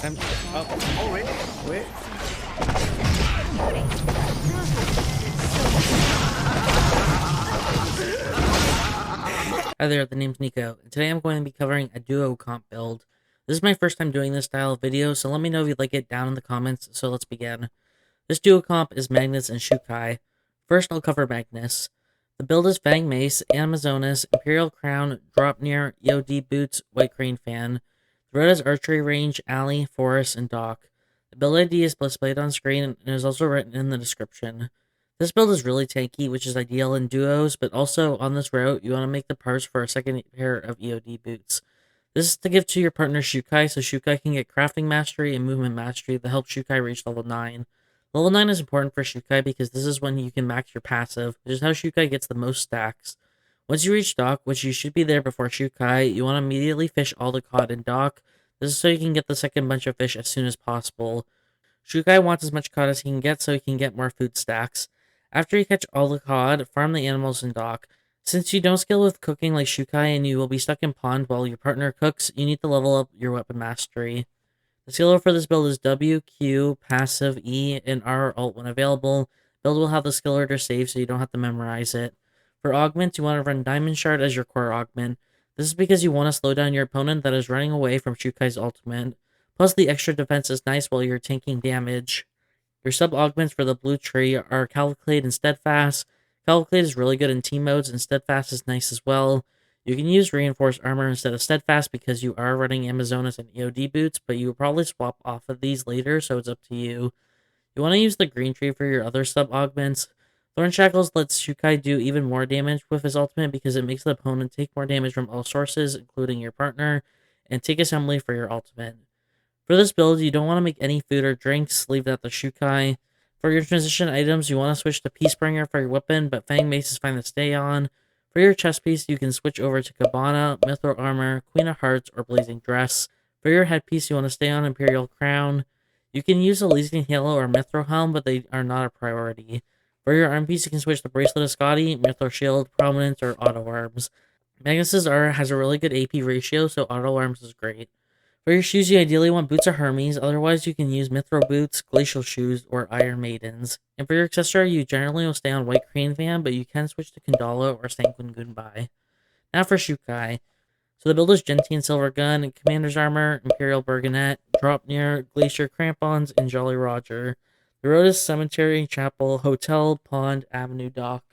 Oh, wait. Hi there, the name's Nico, and today I'm going to be covering a duo comp build. This is my first time doing this style of video, so let me know if you'd like it down in the comments, so let's begin. This duo comp is Magnus and Xiukai. First, I'll cover Magnus. The build is Fang Mace, Amazonas, Imperial Crown, Dropnir, EOD Boots, White Crane Fan. The road has Archery Range, Alley, Forest, and Dock. The build ID is displayed on screen and is also written in the description. This build is really tanky, which is ideal in duos, but also on this route, you want to make the parts for a second pair of EOD boots. This is to give to your partner Xiukai, so Xiukai can get crafting mastery and movement mastery that help Xiukai reach level 9. Level 9 is important for Xiukai because this is when you can max your passive, which is how Xiukai gets the most stacks. Once you reach dock, which you should be there before Xiukai, you want to immediately fish all the cod in dock. This is so you can get the second bunch of fish as soon as possible. Xiukai wants as much cod as he can get so he can get more food stacks. After you catch all the cod, farm the animals in dock. Since you don't skill with cooking like Xiukai and you will be stuck in pond while your partner cooks, you need to level up your weapon mastery. The skill for this build is W, Q, passive, E, and R alt when available. Build will have the skill order saved so you don't have to memorize it. For augments, you want to run Diamond Shard as your core augment. This is because you want to slow down your opponent that is running away from Xiukai's ultimate. Plus, the extra defense is nice while you're taking damage. Your sub-augments for the blue tree are Cavalcade and Steadfast. Cavalcade is really good in team modes, and Steadfast is nice as well. You can use Reinforced Armor instead of Steadfast because you are running Amazonas and EOD boots, but you will probably swap off of these later, so it's up to you. You want to use the green tree for your other sub-augments. Thorn Shackles lets Xiukai do even more damage with his ultimate because it makes the opponent take more damage from all sources, including your partner, and take Assembly for your ultimate. For this build, you don't want to make any food or drinks, leave that to Xiukai. For your transition items, you want to switch to Peacebringer for your weapon, but Fang Mace is fine to stay on. For your chest piece, you can switch over to Cabana, Mithril Armor, Queen of Hearts, or Blazing Dress. For your headpiece, you want to stay on Imperial Crown. You can use Elysian Halo or Mithril Helm, but they are not a priority. For your arm piece, you can switch to Bracelet of Scotty, Mithril Shield, Prominence, or Auto Arms. Magnus's R has a really good AP ratio, so Auto Arms is great. For your shoes, you ideally want Boots of Hermes, otherwise you can use Mithril Boots, Glacial Shoes, or Iron Maidens. And for your accessory, you generally will stay on White Crane Fan, but you can switch to Kandala or Sanguine Gunbai. Now for Xiukai. So the build is Gentian Silver Gun, Commander's Armor, Imperial Burgonet, Dropnir, Glacier Crampons, and Jolly Roger. The road is Cemetery, Chapel, Hotel, Pond, Avenue, Dock.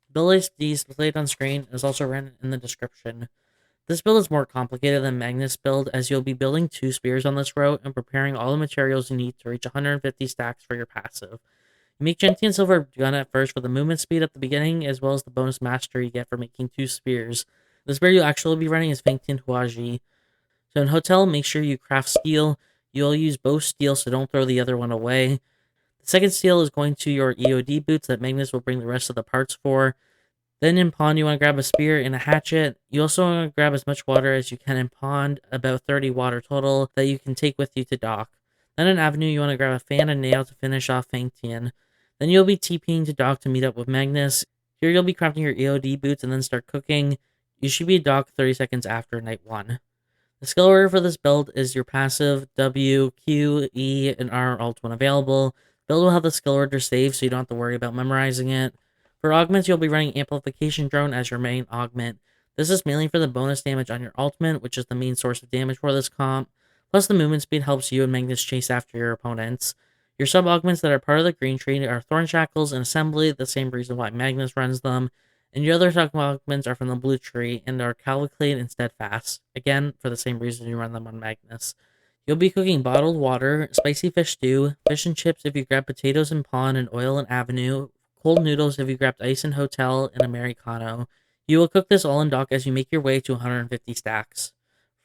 The build is displayed on screen and is also written in the description. This build is more complicated than Magnus build, as you'll be building 2 spears on this route and preparing all the materials you need to reach 150 stacks for your passive. You make Gentian Silver Gun at first for the movement speed at the beginning, as well as the bonus mastery you get for making 2 spears. The spear you'll actually be running is Fangtian Huaji. So in Hotel, make sure you craft steel. You'll use both steel, so don't throw the other one away. The second steel is going to your EOD boots that Magnus will bring the rest of the parts for. Then in Pond, you want to grab a spear and a hatchet. You also want to grab as much water as you can in Pond, about 30 water total, that you can take with you to dock. Then in Avenue, you want to grab a fan and nail to finish off Fangtian. Then you'll be TPing to dock to meet up with Magnus. Here you'll be crafting your EOD boots and then start cooking. You should be at dock 30 seconds after night 1. The skill order for this build is your passive, W, Q, E, and R alt when available. Build will have the skill order saved so you don't have to worry about memorizing it. For augments, you'll be running Amplification Drone as your main augment. This is mainly for the bonus damage on your ultimate, which is the main source of damage for this comp. Plus, the movement speed helps you and Magnus chase after your opponents. Your sub-augments that are part of the green tree are Thorn Shackles and Assembly, the same reason why Magnus runs them. And your other sub-augments are from the blue tree and are Cavalcade and Steadfast. Again, for the same reason you run them on Magnus. You'll be cooking bottled water, spicy fish stew, fish and chips if you grab potatoes in Pond and oil in Avenue, cold noodles if you grabbed ice in Hotel and Americano. You will cook this all in dock as you make your way to 150 stacks.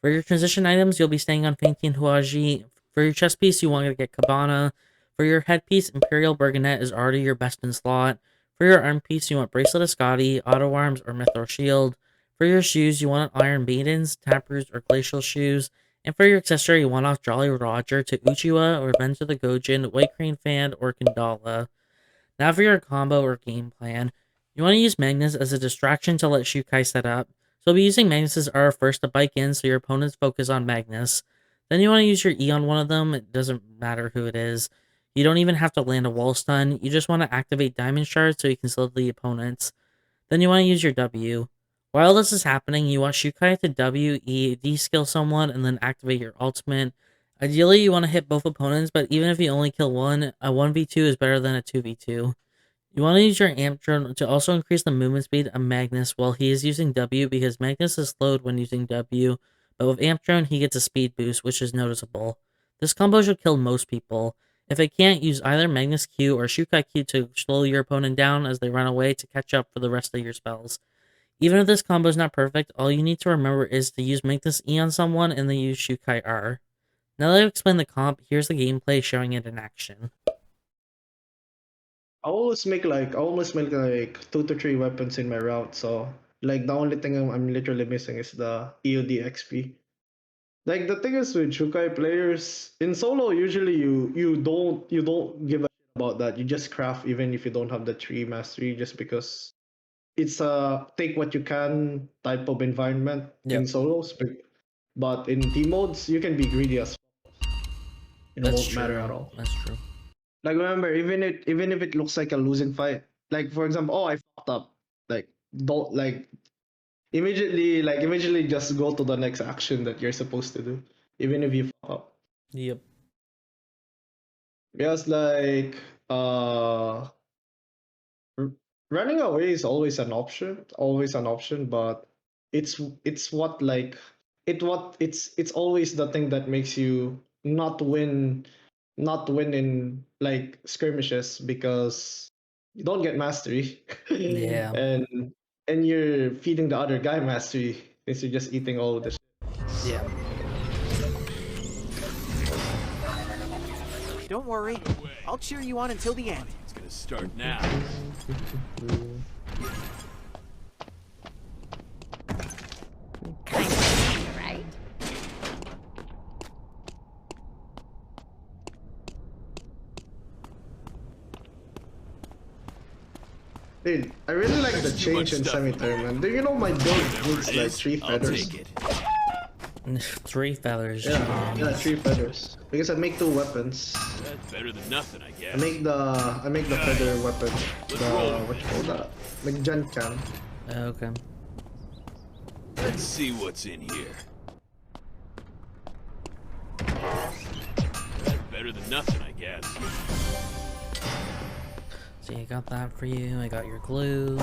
For your transition items, you'll be staying on Fangtian Huaji. For your chest piece, you want to get Cabana. For your headpiece, Imperial Burgonet is already your best in slot. For your arm piece, you want Bracelet of Scotty, Auto Arms, or Mithril Shield. For your shoes, you want Iron Maidens, Taproots, or Glacial Shoes. And for your accessory, you want off Jolly Roger to Uchiwa, or Revenge of the Gojin, White Crane Fan, or Kandala. Now for your combo or game plan. You want to use Magnus as a distraction to let Xiukai set up. So you'll be using Magnus's R first to bike in so your opponents focus on Magnus. Then you want to use your E on one of them. It doesn't matter who it is. You don't even have to land a wall stun. You just want to activate diamond shards so you can slow the opponents. Then you want to use your W. While this is happening, you want Xiukai to W, E, D-skill someone, and then activate your ultimate. Ideally, you want to hit both opponents, but even if you only kill one, a 1v2 is better than a 2v2. You want to use your amp drone to also increase the movement speed of Magnus while he is using W, because Magnus is slowed when using W, but with amp drone he gets a speed boost, which is noticeable. This combo should kill most people. If it can't, use either Magnus Q or Xiukai Q to slow your opponent down as they run away to catch up for the rest of your spells. Even if this combo is not perfect, all you need to remember is to use Magnus E on someone and then use Xiukai R. Now that I've explained the comp, here's the gameplay showing it in action. I always make like 2 to 3 weapons in my route, so like the only thing I'm literally missing is the EOD XP. Like the thing is with Xiukai players in solo, usually you don't give a shit about that. You just craft even if you don't have the 3 mastery, just because it's a take what you can type of environment in solos. But in team modes, you can be greedy as it won't matter at all. That's true. Like remember, even if it looks like a losing fight, like for example, oh I fucked up, like don't immediately just go to the next action that you're supposed to do, even if you fuck up. Yep. Because like running away is always an option, but it's always the thing that makes you not win in like skirmishes, because you don't get mastery. Yeah. and you're feeding the other guy mastery since you're just eating all of the shit. Yeah. Don't worry, I'll cheer you on until the end. It's gonna start now. Right? Dude, I really like the change in semi-tournament. Do you know my build needs like 3 feathers? 3 feathers. Yeah, 3 feathers. Because I make 2 weapons. That's better than nothing, I guess. I make the feather weapon. What you call that? Like Gen Can. Okay. Let's see what's in here. That's better than nothing, I guess. So I got that for you. I got your glue.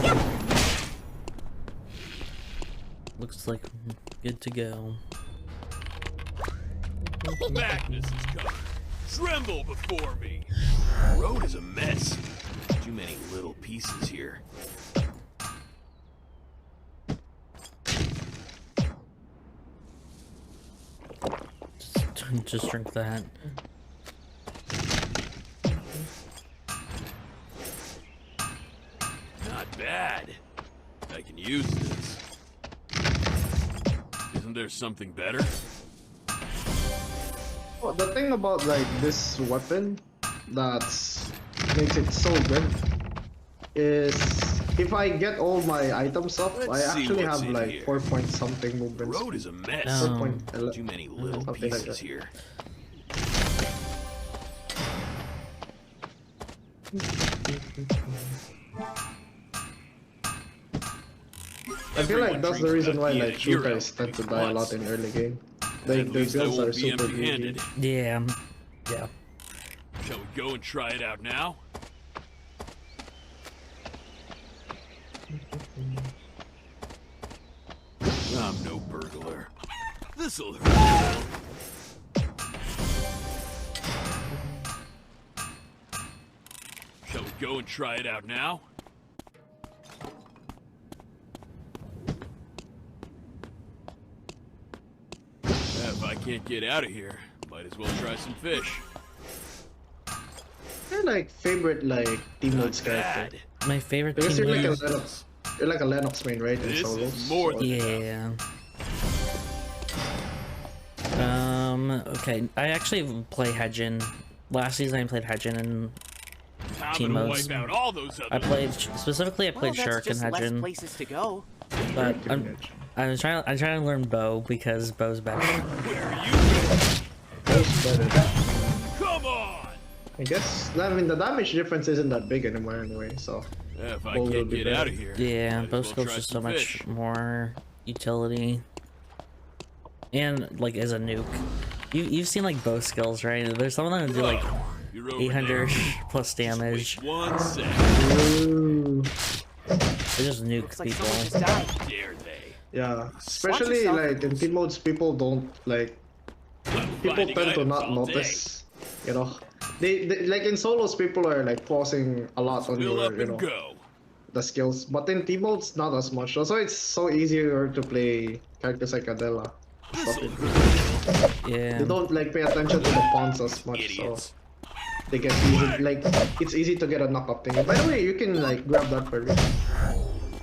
Looks like good to go. Magnus is coming. Tremble before me. The road is a mess. Too many little pieces here. Just drink that. Not bad. I can use this. Isn't there something better? Well, the thing about like this weapon that's makes it so good is if I get all my items up, I actually have like here. 4 point something movements. The road is a mess. Too many little pieces like here. I feel like that's the reason why like Xiukais tend to die a lot in early game. Their builds are super greedy. Yeah. Yeah. Shall we go and try it out now? I'm no burglar. This'll hurt. Shall we go and try it out now? If I can't get out of here, might as well try some fish. You're like favorite like team modes character. My favorite because team you're modes. You're like a Lennox main, right? In solos. Is more than yeah. Okay. I actually play Hedgen. Last season I played Hedgen and team modes. Wipe out all those other I played specifically. I played Shark and Hedgen. Places to go. But I'm trying to learn bow because bow's better. Where are you? get it. Come on! I guess, I mean, the damage difference isn't that big anymore anyway, so. If I Bow will can't be get out better. of here, Yeah, might as bow well skills try just so some much fish. more utility. And like as a nuke. You've seen like bow skills, right? There's some of them that do like You're over 800 there. plus damage. Wait 1 second. Ooh. They just nuke Looks like people. someone just died. Dare they? Yeah, especially yourself. like in team modes, people don't like. People Finding tend to items not all day. notice. You know, they like in solos, people are like pausing a lot on Fill your, up you and know, go. the skills. But in team modes, not as much. That's why it's so easier to play characters like Adela. This'll Yeah. They don't like pay attention to the pawns as much, so idiots. they get easy. Like it's easy to get a knockup thing. By the way, you can like grab that for me.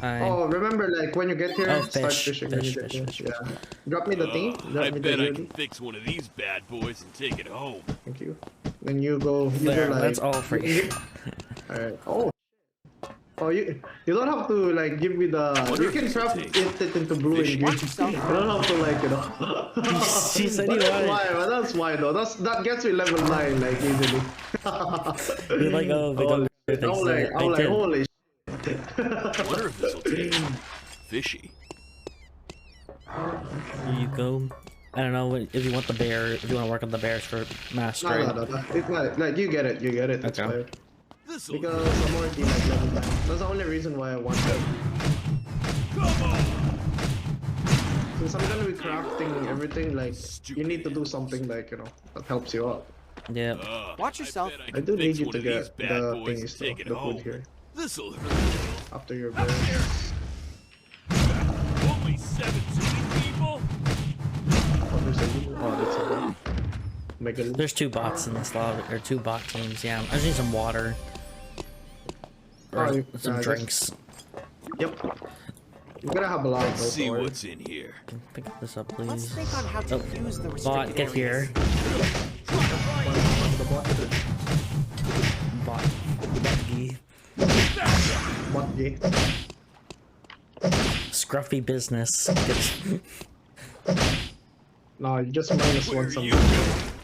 Oh, remember like when you get here, Oh, start fish, fishing when you fish, get here. fish, Yeah. Drop me the thing. I Drop me the bet I UD. can fix one of these bad boys and take it home. Thank you. Then you go. You There, go like. that's all for you. Alright. Oh. Oh, you don't have to like give me the. You can craft it into blue and green. Watch yourself. You don't have to like She said But you that's wanted. why. But that's why though. That gets me level 9 like easily. You're like, oh, they don't do I'm things. like, I did. holy. I wonder if this'll taste fishy. Here you go. I don't know if you want the bear, if you want to work on the bears for mastery. No. It's not like you get it. You get it. It's Okay. fine. This'll Because I'm already like level 9. That's the only reason why I want it. come on. Since I'm gonna be crafting everything, like you need to do something like that helps you out. Yeah. Watch yourself. bet I can do need fix you one to of these get bad the boys and thingies take though, it the home. food here This'll hurt. after your bears. Only 17 people? Oh, there's a that's a mega. There's 2 bots in this lobby, or 2 bot teams. Yeah, I just need some water. Or Oh, some yeah, drinks. Yep. You're gonna have a lot of Let's those. see don't worry. what's in here. Pick this up, Let's please. think on how to Oh, use the bot, restricted get here. areas. Bot. Buggy. What gate? Scruffy business. No, you just minus Where one are something. you going?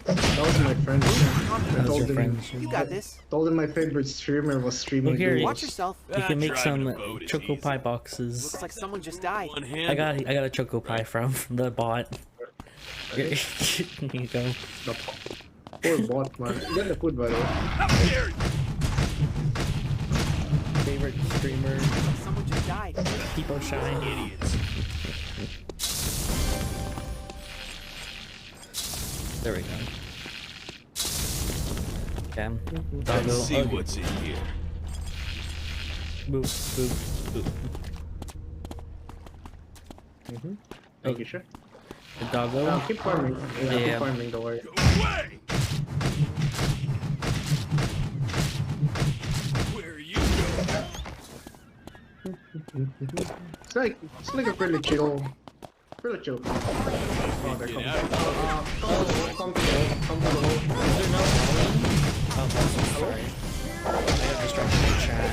That was my friend. I How's told your him. friend? You got this. Told him my favorite streamer was streaming. Look here, duos. Watch yourself. You can make some Driving a boat is choco easy. pie boxes. Looks like someone just died. One I hand. got a choco pie from the bot. Here you go. The poor bot, man. Get the food, by the way. How dare you? Favorite streamer, Someone just died. People Shine. Idiots. There we go. Okay. Let's Doggo. see Oh, what's in here. boop, boop, boop. Thank you, sure. The doggo. Keep farming. Yeah, Yeah. keep farming, don't worry. Go away! Where are you going? It's like a pretty chill. Oh, they're Get coming. out of here. Come to the hole. Oh, I'm so sorry. I got distracted in chat.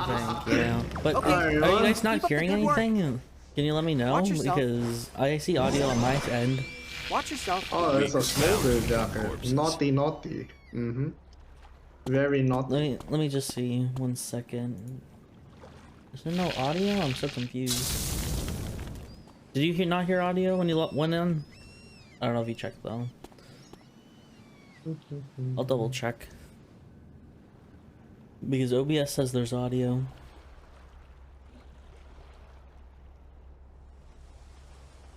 Thank you. But Okay. are you guys not Keep up the hearing good work. anything? Can you let me know? Watch yourself. Because I see audio on my end. Watch yourself. Oh, it's a smolder jacket. Naughty, naughty. Very naughty. Let me just see 1 second. Is there no audio? I'm so confused. Did you not hear audio when you went in? I don't know if you checked though. I'll double check. Because OBS says there's audio.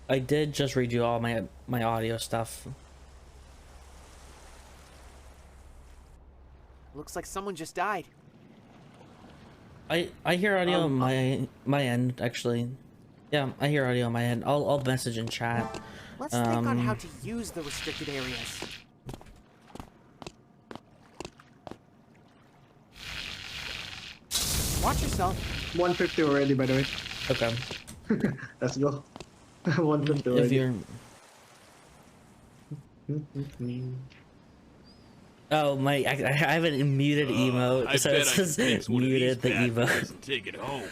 I did just redo all my audio stuff. Looks like someone just died. I hear audio on my end actually. Yeah, I hear audio on my end. I'll message in chat. Let's think on how to use the restricted areas. Watch yourself. 150 already, by the way. Okay. Let's go. 150 already. If you're Oh my! I have an muted emote, I so bet it I can says fix one of these muted the bad emote. boys and take it home.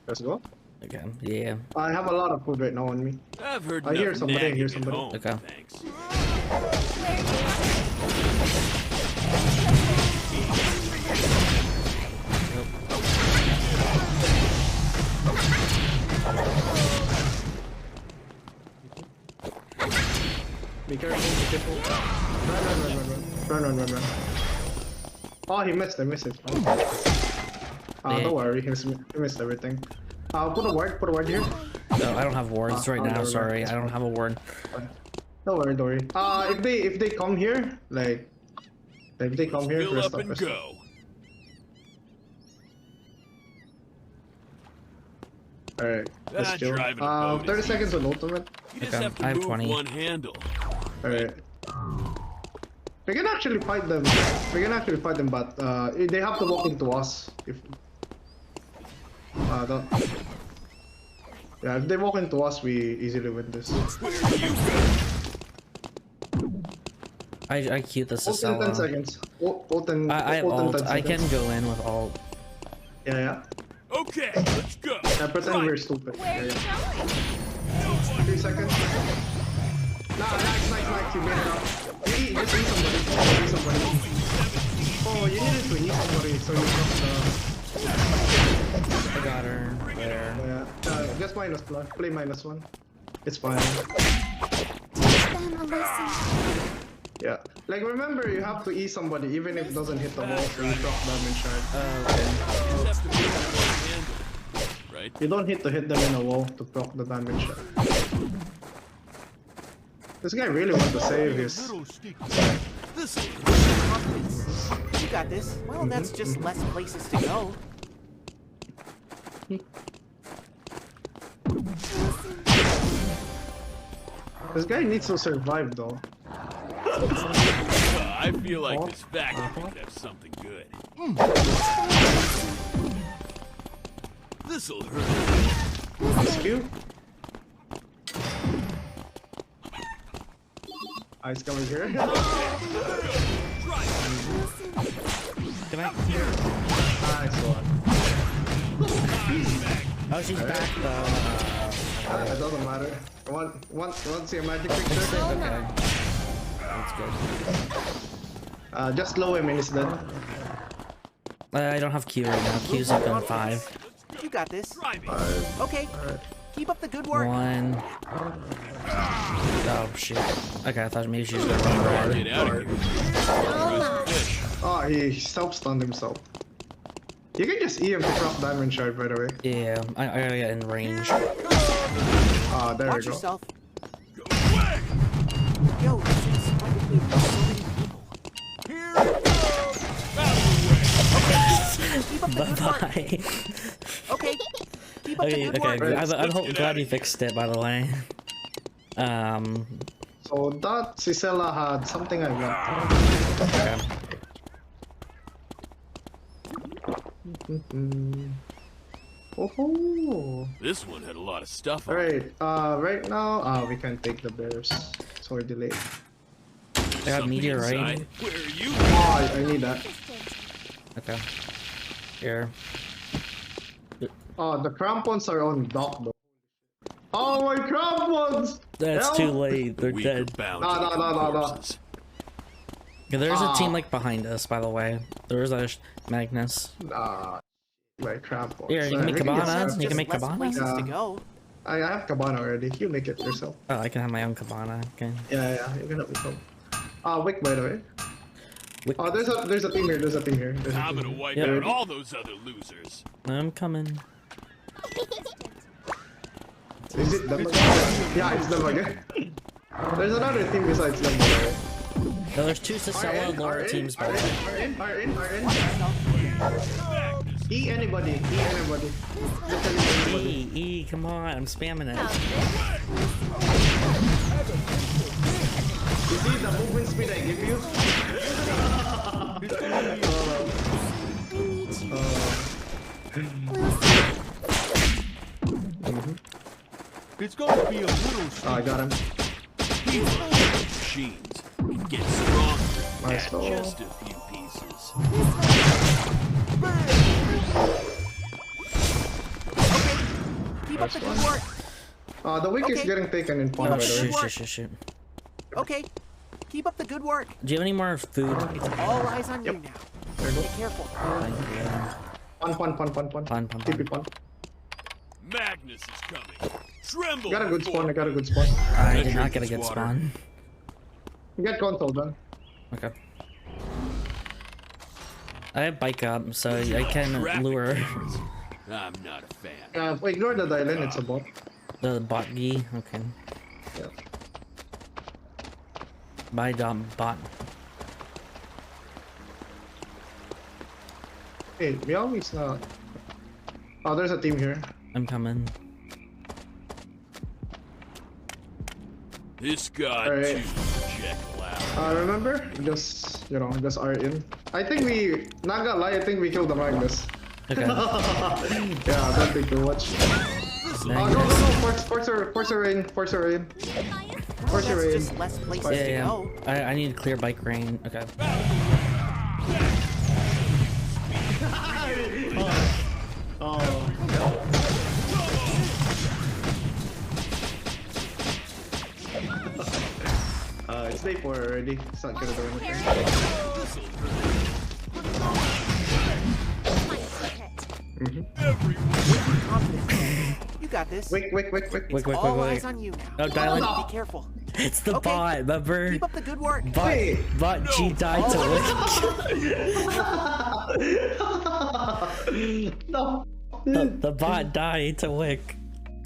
Let's go. Okay, yeah. I have a lot of food right now on me. I've heard I hear enough somebody, I hear nagging at somebody. home, Okay. thanks. Be careful, be careful. Run. Oh, he missed it. Yeah. Don't worry, he missed everything. Put a ward here. No, I don't have wards right now. Sorry, I don't have a ward. Don't worry. If they come here, like if they come here, Fill rest up and rest go. Alright, let's chill. Driving a boat 30 is seconds with ultimate. You just Okay, have to I have move 20. one handle. Alright. We can actually fight them. But they have to walk into us. If if they walk into us, we easily win this. I queued this Ult in 10 Sicela. seconds. Ult in I 10 ult. seconds. I can go in with ult. Yeah. Okay, let's go. Pretend we're stupid. Where are you going? 3 seconds. Nice. You made it up. Just eat somebody. Oh, you needed to eat somebody, so you got I got her there. just -+. Play -1. It's fine. Teach them a lesson. Yeah. Like, remember, you have to eat somebody even if it doesn't hit the wall, so you drop damage shard. Okay. You just have to move one handle. Right? You don't hit them in a wall to proc the damage shard. This guy really wants to save his... You got this. Well, that's just less places to go. This guy needs to survive, though. I feel like this vacuum could have something good. This'll hurt. Rescue? Ice coming here. Can I? Nice one. Oh, she's back though. It doesn't matter. Want to see a magic picture? Okay. That's good. Just slow him and he's dead. I don't have Q right now. Q's up on 5. You got this. Driving. Okay. Keep up the good work. 1. Oh shit. Okay, I thought maybe she was gonna run red. Get out of here. Fish. Oh, he self-stunned himself. You can just E him to drop diamond shard, by the way. Yeah, I gotta get in range. Ah, there Watch we go. yourself. Go away. Yo, this is why did we lose so many people? Here we go. Out of the way. Keep up the good work. Bye. Okay. Keep up the Okay, good work. I'm glad you fixed it, by the way. So that Cisela had something I want. Okay. Oh. This one had a lot of stuff on it. Alright, right now, we can take the bears. So we're delayed. I got Something meteorite. inside. Where are you? Oh, I need that. Okay. Here. Oh, the crampons are on dock though. Oh, my crampons! That's Help! too late. They're We dead. are bound No, to no, become no, no, no. corpses. Yeah, there's a team Ah. like behind us, by the way. There's a Magnus. My crampons. Here, you can make we cabana. get- You can Just make less cabana. places to Yeah. go. I have cabana already. You make it yourself. Oh, I can have my own cabana. Okay. Yeah, you can help yourself. Wick, by the way. Wick. Oh, there's a team here. There's a team here. I'm gonna wipe Yep. out all those other losers. I'm coming. Is it them again? Yeah, it's them again. There's another team besides them, by the way. No, there's 2 Sicela and Laura teams, by the way. Are in. E anybody. Just tell me anybody. E, come on, I'm spamming it. You see the movement speed I give you? It's going to be a little Oh, I got him. Machines can get stronger Nice at ball. just a few pieces. Keep Keep up Nice the one. good work. The wick is Okay. getting taken in pawn, Oh, by the way. shoot. Okay. Keep up the good work. Do you have any more food? It's all eyes on you Yep. now. There you go. Be careful. Thank you. Pawn. Pawn. TP pawn. Magnus is coming. Tremble. Got a good before spawn, I got a me. good spawn. I That did not drink get a is good water. spawn. You get console done. Okay. I have bike up, so I can Traffic lure cameras. I'm not a fan. Ignore the dial-in, it's a bot. the bot gi. Okay. Yeah. Buy bot. Hey, Meowie's not. Oh, there's a team here. I'm coming. This guy Alright. too. Jekyll out. Remember? Just R in. I think we, not gonna lie, I think we killed the Magnus. Okay. Yeah, don't think too much. Magnus. No, force a rain. Well, Force that's rain. just less places to Yeah. go. I need to clear bike rain. Okay. It's day 4 already. It's not gonna do anything. You got this. Wait. All eyes on you now. Oh, dial in. Be careful. It's the Okay. bot, remember? Keep up the good work. Bot G died to Wick. No. The bot died to Wick.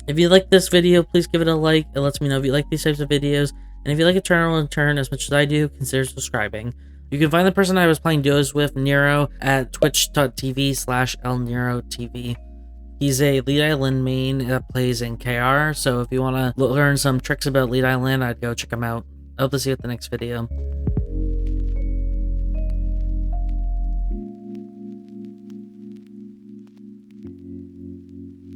If you like this video, please give it a like. It lets me know if you like these types of videos. And if you like a channel in turn as much as I do, consider subscribing. You can find the person I was playing duos with, Nero, at twitch.tv/LNeroTV. He's a Lead Island main that plays in KR, so if you want to learn some tricks about Lead Island, I'd go check him out. I hope to see you at the next video.